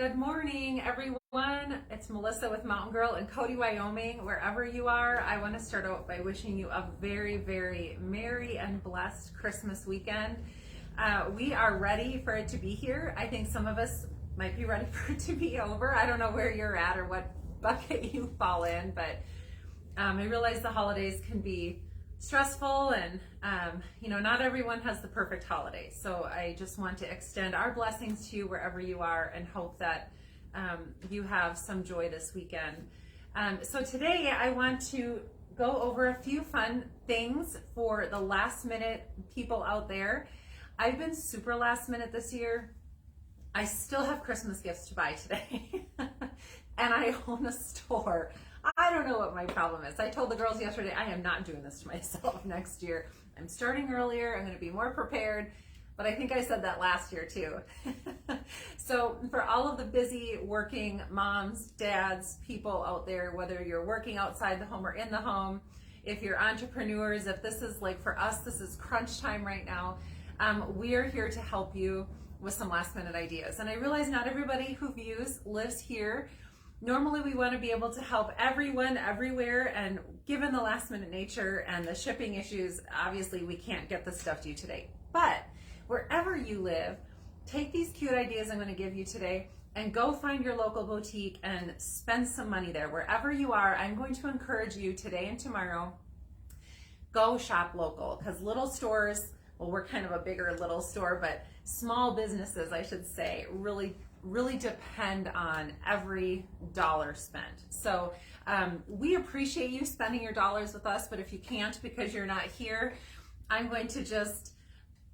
Good morning, everyone. It's Melissa with Mountain Girl in Cody, Wyoming. Wherever you are, I want to start out by wishing you a very, very merry and blessed Christmas weekend. We are ready for it to be here. I think some of us might be ready for it to be over. I don't know where you're at or what bucket you fall in, but I realize the holidays can be stressful and not everyone has the perfect holiday. So I just want to extend our blessings to you wherever you are and hope that you have some joy this weekend. So today I want to go over a few fun things for the last minute people out there. I've been super last minute this year. I still have Christmas gifts to buy today and I own a store. I don't know what my problem is. I told the girls yesterday, I am not doing this to myself next year. I'm starting earlier. I'm going to be more prepared. But I think I said that last year too. So for all of the busy working moms, dads, people out there, whether you're working outside the home or in the home, if you're entrepreneurs, if this is like for us, this is crunch time right now, we are here to help you with some last minute ideas. And I realize not everybody who views lives here. Normally we want to be able to help everyone everywhere, and given the last minute nature and the shipping issues, obviously we can't get the stuff to you today. But wherever you live, take these cute ideas I'm going to give you today and go find your local boutique and spend some money there. Wherever you are, I'm going to encourage you today and tomorrow, go shop local, because little stores, well, we're kind of a bigger little store, but small businesses, I should say, really depend on every dollar spent. So we appreciate you spending your dollars with us, but if you can't because you're not here, I'm going to just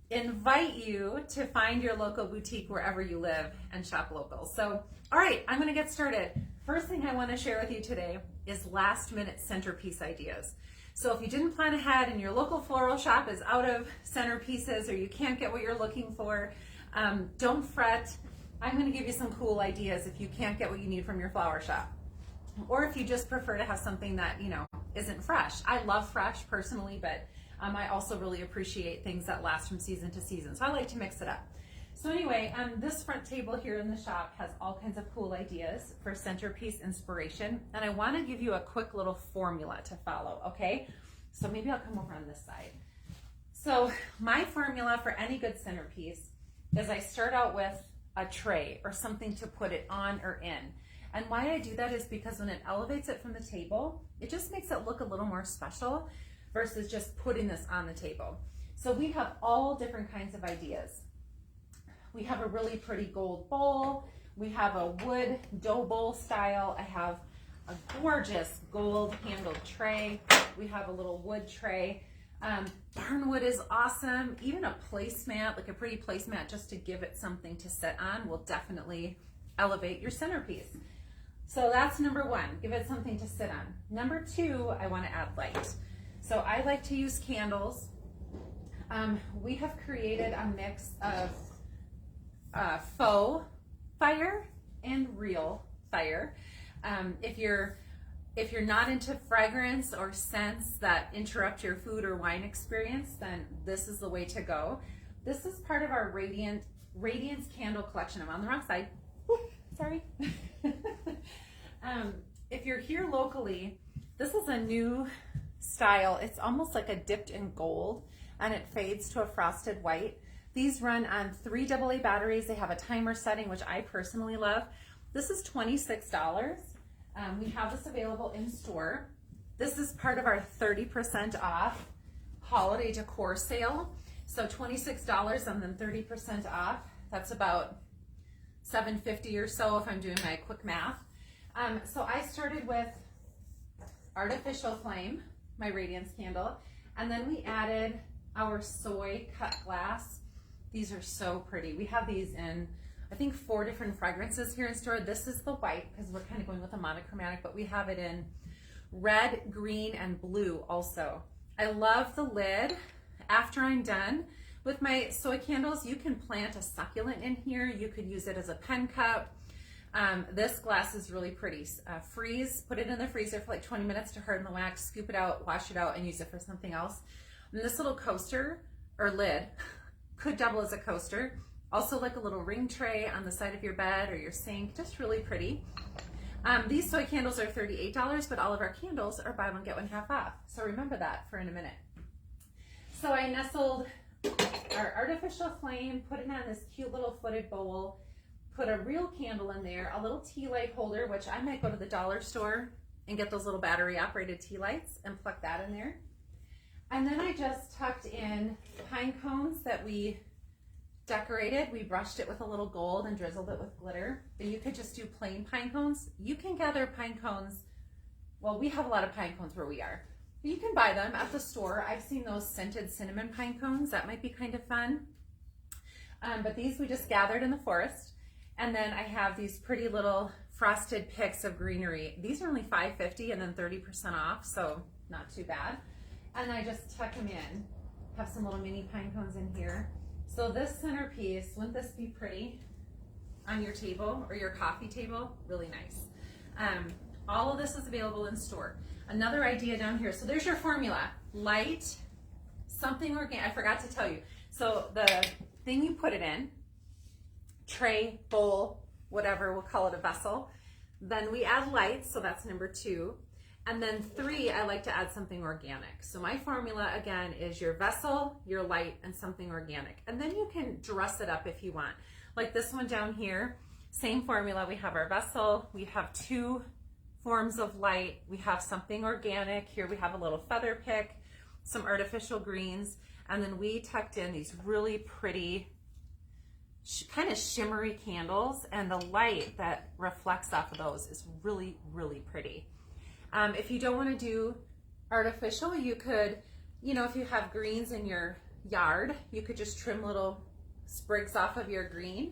invite you to find your local boutique wherever you live and shop local. So, all right, I'm going to get started. First thing I want to share with you today is last minute centerpiece ideas. So if you didn't plan ahead and your local floral shop is out of centerpieces or you can't get what you're looking for, don't fret. I'm going to give you some cool ideas if you can't get what you need from your flower shop. Or if you just prefer to have something that, isn't fresh. I love fresh personally, but I also really appreciate things that last from season to season. So I like to mix it up. So anyway, this front table here in the shop has all kinds of cool ideas for centerpiece inspiration. And I want to give you a quick little formula to follow, okay? So maybe I'll come over on this side. So my formula for any good centerpiece is I start out with a tray or something to put it on or in. And why I do that is because when it elevates it from the table, it just makes it look a little more special versus just putting this on the table. So we have all different kinds of ideas. We have a really pretty gold bowl. We have a wood dough bowl style. I have a gorgeous gold handled tray. We have a little wood tray. Barnwood is awesome. Even a placemat, like a pretty placemat, just to give it something to sit on will definitely elevate your centerpiece. So that's number one, give it something to sit on. Number two, I want to add light. So I like to use candles. We have created a mix of faux fire and real fire. If you're not into fragrance or scents that interrupt your food or wine experience, then this is the way to go. This is part of our Radiance candle collection. I'm on the wrong side. Ooh, sorry. If you're here locally, this is a new style. It's almost like a dipped in gold and it fades to a frosted white. These run on 3 AA batteries. They have a timer setting, which I personally love. This is $26. We have this available in store. This is part of our 30% off holiday decor sale. So $26 and then 30% off. That's about $7.50 or so if I'm doing my quick math. So I started with artificial flame, my Radiance candle, and then we added our soy cut glass. These are so pretty. We have these in, I think, 4 different fragrances here in store. This is the white because we're kind of going with a monochromatic, but we have it in red, green, and blue also. I love the lid. After I'm done with my soy candles, you can plant a succulent in here. You could use it as a pen cup. This glass is really pretty. Put it in the freezer for like 20 minutes to harden the wax, scoop it out, wash it out, and use it for something else. And this little coaster or lid could double as a coaster. Also like a little ring tray on the side of your bed or your sink, just really pretty. These soy candles are $38, but all of our candles are buy one, get one half off. So remember that for in a minute. So I nestled our artificial flame, put it on this cute little footed bowl, put a real candle in there, a little tea light holder, which I might go to the dollar store and get those little battery operated tea lights and plug that in there. And then I just tucked in pine cones that we decorated. We brushed it with a little gold and drizzled it with glitter. But you could just do plain pine cones. You can gather pine cones. Well, we have a lot of pine cones where we are. But you can buy them at the store. I've seen those scented cinnamon pine cones. That might be kind of fun. But these we just gathered in the forest. And then I have these pretty little frosted picks of greenery. These are only $5.50 and then 30% off, so not too bad. And I just tuck them in. Have some little mini pine cones in here. So this centerpiece, wouldn't this be pretty on your table or your coffee table? Really nice. All of this is available in store. Another idea down here. So there's your formula. Light, something organic. I forgot to tell you. So the thing you put it in, tray, bowl, whatever, we'll call it a vessel. Then we add light, so that's number 2. And then 3, I like to add something organic. So my formula, again, is your vessel, your light, and something organic. And then you can dress it up if you want. Like this one down here, same formula. We have our vessel, we have 2 forms of light, we have something organic. Here we have a little feather pick, some artificial greens, and then we tucked in these really pretty, kind of shimmery candles, and the light that reflects off of those is really, really pretty. If you don't want to do artificial, you could, if you have greens in your yard, you could just trim little sprigs off of your green.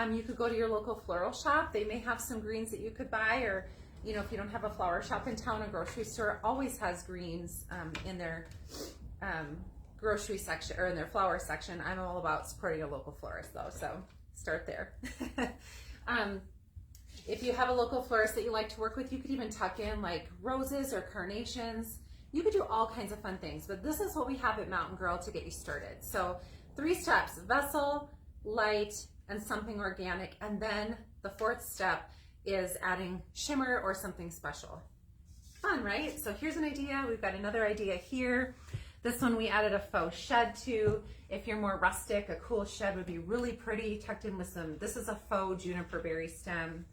You could go to your local floral shop. They may have some greens that you could buy, or, if you don't have a flower shop in town, a grocery store always has greens in their grocery section or in their flower section. I'm all about supporting a local florist though, so start there. If you have a local florist that you like to work with, you could even tuck in like roses or carnations. You could do all kinds of fun things, but this is what we have at Mountain Girl to get you started. So 3 steps: vessel, light, and something organic. And then the 4th step is adding shimmer or something special. Fun, right? So here's an idea. We've got another idea here. This one we added a faux shed to. If you're more rustic, a cool shed would be really pretty, tucked in with some, this is a faux juniper berry stem.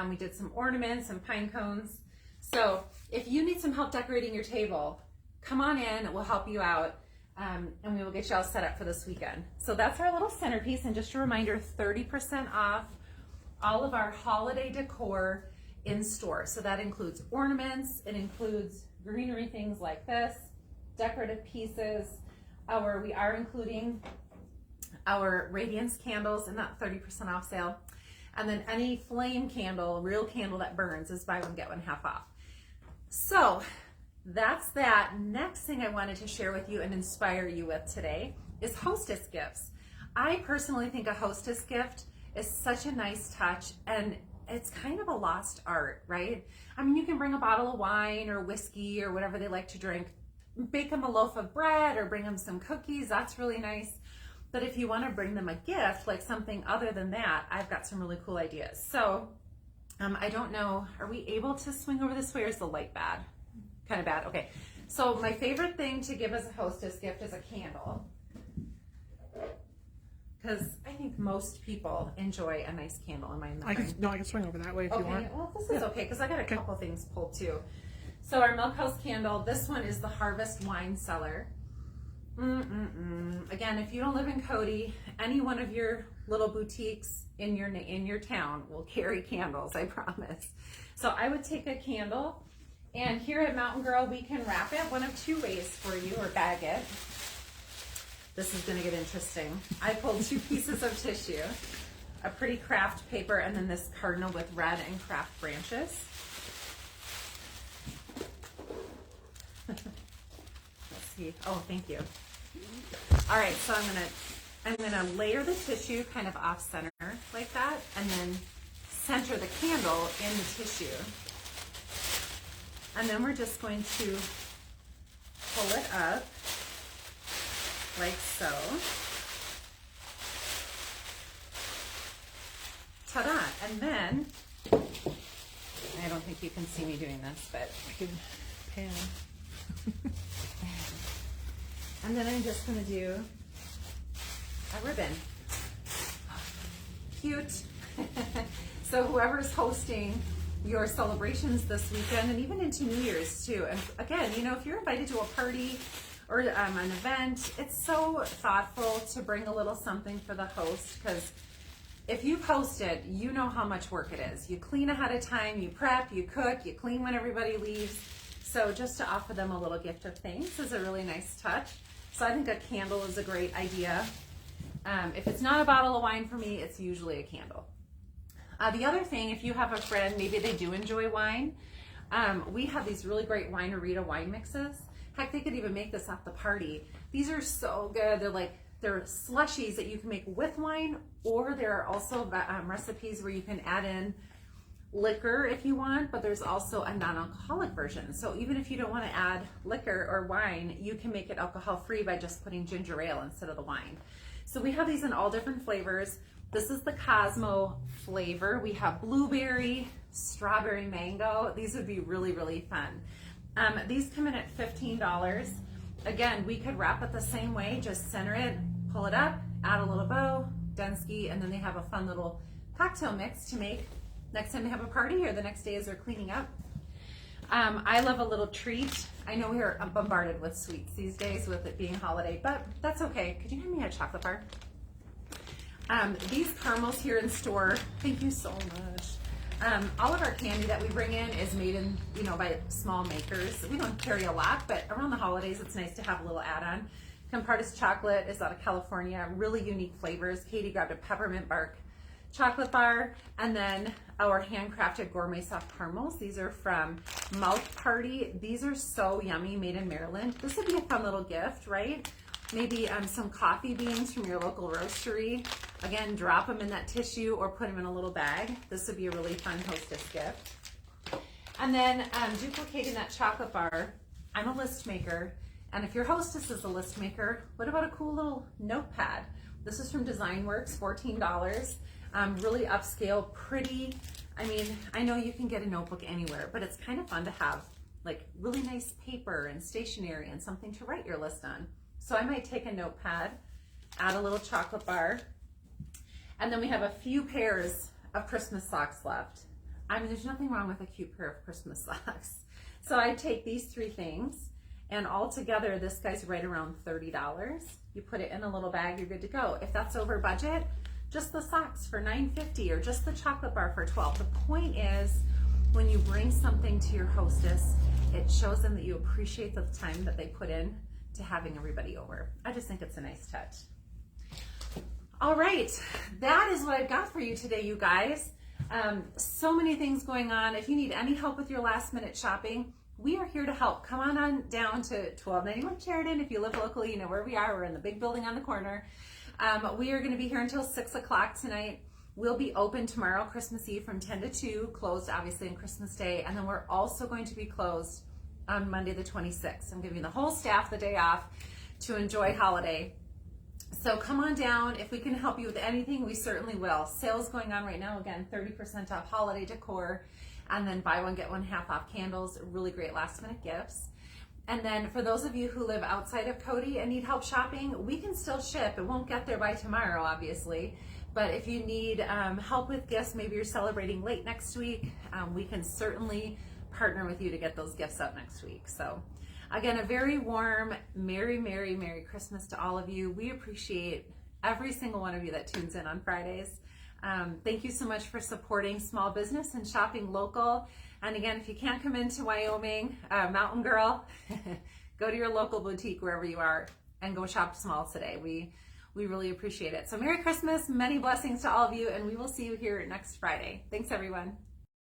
We did some ornaments and pine cones. So if you need some help decorating your table, come on in, we'll help you out, and we will get you all set up for this weekend. So that's our little centerpiece, and just a reminder, 30% off all of our holiday decor in store. So that includes ornaments, it includes greenery things like this, decorative pieces. We are including our radiance candles in that 30% off sale. And then any flame candle, real candle that burns, is buy one, get one half off. So that's that. Next thing I wanted to share with you and inspire you with today is hostess gifts. I personally think a hostess gift is such a nice touch, and it's kind of a lost art, right? I mean, you can bring a bottle of wine or whiskey or whatever they like to drink, bake them a loaf of bread or bring them some cookies. That's really nice. But if you want to bring them a gift, like something other than that, I've got some really cool ideas. So I don't know, are we able to swing over this way, or is the light bad? Kind of bad. Okay. So my favorite thing to give as a hostess gift is a candle, because I think most people enjoy a nice candle in my mind. I can swing over that way if you want. Well, this is okay, because I got a couple things pulled too. So our Milk House candle, this one is the Harvest Wine Cellar. Again, if you don't live in Cody, any one of your little boutiques in your town will carry candles, I promise. So I would take a candle, and here at Mountain Girl, we can wrap it one of 2 ways for you, or bag it. This is going to get interesting. I pulled 2 pieces of tissue, a pretty craft paper, and then this cardinal with red and craft branches. Let's see. Oh, thank you. All right, so I'm gonna layer the tissue kind of off center like that, and then center the candle in the tissue. And then we're just going to pull it up like so. Ta-da! And then, I don't think you can see me doing this, but I can pan. and then I'm just gonna do a ribbon. Cute. So whoever's hosting your celebrations this weekend and even into New Year's too. And again, you know, if you're invited to a party or an event, it's so thoughtful to bring a little something for the host, because if you've hosted, you know how much work it is. You clean ahead of time, you prep, you cook, you clean when everybody leaves. So just to offer them a little gift of thanks is a really nice touch. So I think a candle is a great idea. If it's not a bottle of wine for me, it's usually a candle. The other thing, if you have a friend, maybe they do enjoy wine, we have these really great Winerita wine mixes. Heck, they could even make this at the party. These are so good. They're slushies that you can make with wine, or there are also recipes where you can add in liquor if you want, but there's also a non-alcoholic version. So even if you don't want to add liquor or wine, you can make it alcohol-free by just putting ginger ale instead of the wine. So we have these in all different flavors. This is the Cosmo flavor. We have blueberry, strawberry, mango. These would be really, really fun. These come in at $15. Again, we could wrap it the same way, just center it, pull it up, add a little bow, Dunsky, and then they have a fun little cocktail mix to make next time they have a party or the next day as they're cleaning up. I love a little treat. I know we're bombarded with sweets these days with it being holiday, but that's okay. Could you hand me a chocolate bar? These caramels here in store, thank you so much. All of our candy that we bring in is made in, you know, by small makers. We don't carry a lot, but around the holidays, it's nice to have a little add-on. Compartis chocolate is out of California, really unique flavors. Katie grabbed a peppermint bark chocolate bar, and then our handcrafted gourmet soft caramels. These are from Mouth Party. These are so yummy, made in Maryland. This would be a fun little gift, right? Maybe some coffee beans from your local roastery. Again, drop them in that tissue or put them in a little bag. This would be a really fun hostess gift. And then duplicating that chocolate bar, I'm a list maker. And if your hostess is a list maker, what about a cool little notepad? This is from DesignWorks, $14. Really upscale, pretty. I mean, I know you can get a notebook anywhere, but it's kind of fun to have like really nice paper and stationery and something to write your list on. So I might take a notepad, add a little chocolate bar, and then we have a few pairs of Christmas socks left. I mean, there's nothing wrong with a cute pair of Christmas socks. So I take these three things, and all together, this guy's right around $30. You put it in a little bag, you're good to go. If that's over budget, just the socks for $9.50 or just the chocolate bar for $12. The point is, when you bring something to your hostess, it shows them that you appreciate the time that they put in to having everybody over. I just think it's a nice touch. All right, that is what I've got for you today, you guys. So many things going on. If you need any help with your last minute shopping, we are here to help. Come on down to 1291 Sheridan. If you live locally, you know where we are. We're in the big building on the corner. We are going to be here until 6 o'clock tonight. We'll be open tomorrow, Christmas Eve, from 10 to 2, closed obviously on Christmas Day. And then we're also going to be closed on Monday the 26th. I'm giving the whole staff the day off to enjoy holiday. So come on down. If we can help you with anything, we certainly will. Sales going on right now. Again, 30% off holiday decor, and then buy one, get one half off candles. Really great last minute gifts. And then for those of you who live outside of Cody and need help shopping, we can still ship. It won't get there by tomorrow, obviously. But if you need help with gifts, maybe you're celebrating late next week, we can certainly partner with you to get those gifts out next week. So again, a very warm, Merry, Merry, Merry Christmas to all of you. We appreciate every single one of you that tunes in on Fridays. Thank you so much for supporting small business and shopping local. And again, if you can't come into Wyoming, Mountain Girl, go to your local boutique wherever you are and go shop small today. We really appreciate it. So Merry Christmas, many blessings to all of you, and we will see you here next Friday. Thanks, everyone.